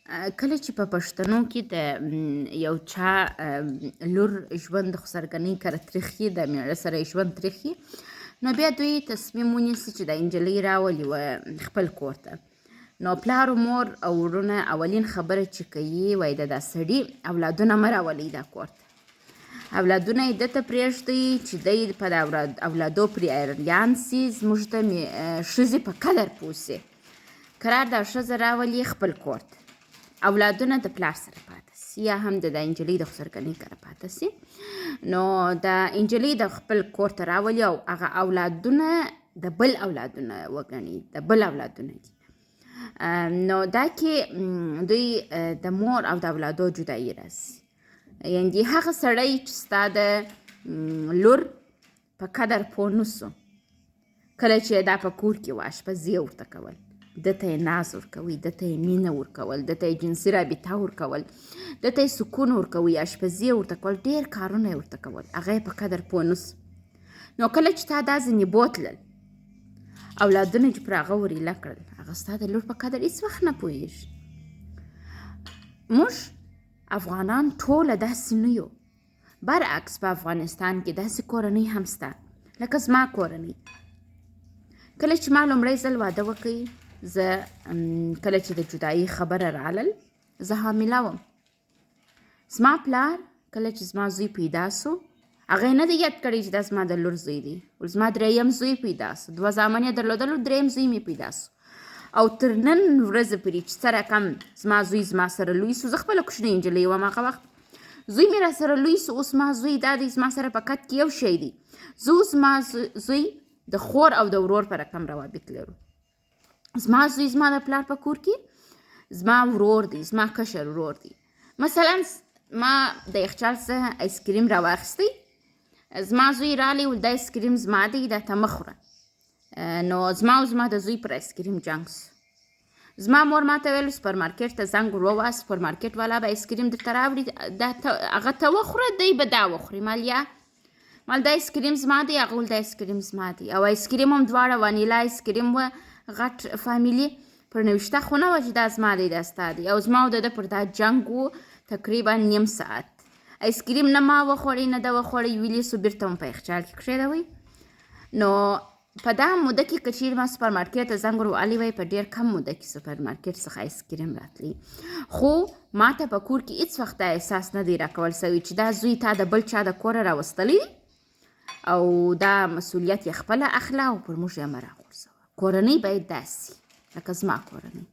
کله چې په پښتنو کې د یو چا لور ژوند د خسرګنۍ کره تریخي د میړه سره ژوند تریخي نو بیا دوی تصمیم ونیسي چې د نجلۍ راولي و خپل کور ته نو پلار و مور او وروڼه اولین خبره چې کوي وایي د دا سړي اولادونه مه راولئ دا کور ته اولادونه یې ده ته پرېږدئ چې دی په د اولادو پرې اریان سي زموږ د ښځې په قدر پوه سي قرار دا ښځه راولي خپل کور ته اولادونه د پلار سره پاته سي یا هم د نجلۍ د خسرګنۍ کره پاته سي نو د نجلۍ د خپل کور ته راولي او هغه اولادونه د بل اولادونه وګڼي د بل اولادونه دي نو دا کې دوی د مور او د اولادو جدایي راسي یعنې هغه سړی چې ستا د لور په قدر پوه نه سو کله چې دا په کور کې وه اشپزي یې ورته کول ده ته یې ناز ورکوئ ده ته یې مینه ورکول ده ته یې جنسي رابطه ورکول ده ته یې سکون ورکوئ اشپزي یې ورته کول ډېر کارونه یې ورته کول هغه یې په قدر پوه نه سو نو کله چې تا دا ځینې بوتلل اولادونه چې پر هغه ور ایله کړل هغه ستا د لور په قدر هېڅ وخت نه پوهېږي موږ افغانان ټوله داسې نه یو برعکس په افغانستان کې داسې کورنۍ هم شته لکه زما کورنۍ کله چې ما لومړی ځل واده وکړ زه کله چې د جدایي خبره رالل زه حامله وم زما پلار کله چې زما زوی پیدا سو هغه یې نه دی یاد کړی چې دا زما د لور زوی دی زما دریم زوی پیدا سو 2 زامن یې درلودل دریم زوی مې پیدا سو او تر نن ورځې پورې چې څه رقم زما زوی زما سره لوی سو زه خپله کوچنۍ نجلۍ وم هغه وخت زوی مې را سره لوی سو اوس ما زوی دا دی زما سره په قد کې یو شی دی زه اوس زما زوی د خور او د ورور په رقم روابط لرو زما زوی زما د پلار په کور کې زما ورور دی زما کشر ورور دی مثلا ما د یخچال څخه ایسکریم راواخیستی زما زوی رالی ول دا ایسکریم زما دی دا ته مه خوره نو زما او زما د زوی پر ایسکریم جنګ سو زما مور ما ته ویل سوپرمارکېټ ته زنګ ور ووهه سوپرمارکېټ والا به ایسکریم درته راوړي هغه ته وخوره دی به دا وخوري مال دا ایسکریم زما دی هغه ول دا ایسکریم زما دی او ایسکریم هم دواړه وانیلا ایسکریم و غټ فامیلي پر 90 خونه وه چې دا زما دی دا ستا دی او زما او د ده پر دا جنګ و تقریبا نیم ساعت ایسکریم نه ما وخوړی نه ده وخوړی ویلې سو بیرته هم په یخچال کې کښېږدوئ نو په دا موده کې که چیرې ما سوپرمارکېټ ته زنګ ور وهلی وی په ډېر کم موده کې سوپرمارکېټ څخه ایسکریم راتلی خو ما ته په کور کې هېڅ وخت دا احساس نه دی راکول سوی چې دا زوی تا د بل چا د کوره راوستلی او دا مسؤلیت یې خپله اخله او پر موږ یې مه راغورځوه کورنۍ باید داسې لکه زما کورنۍ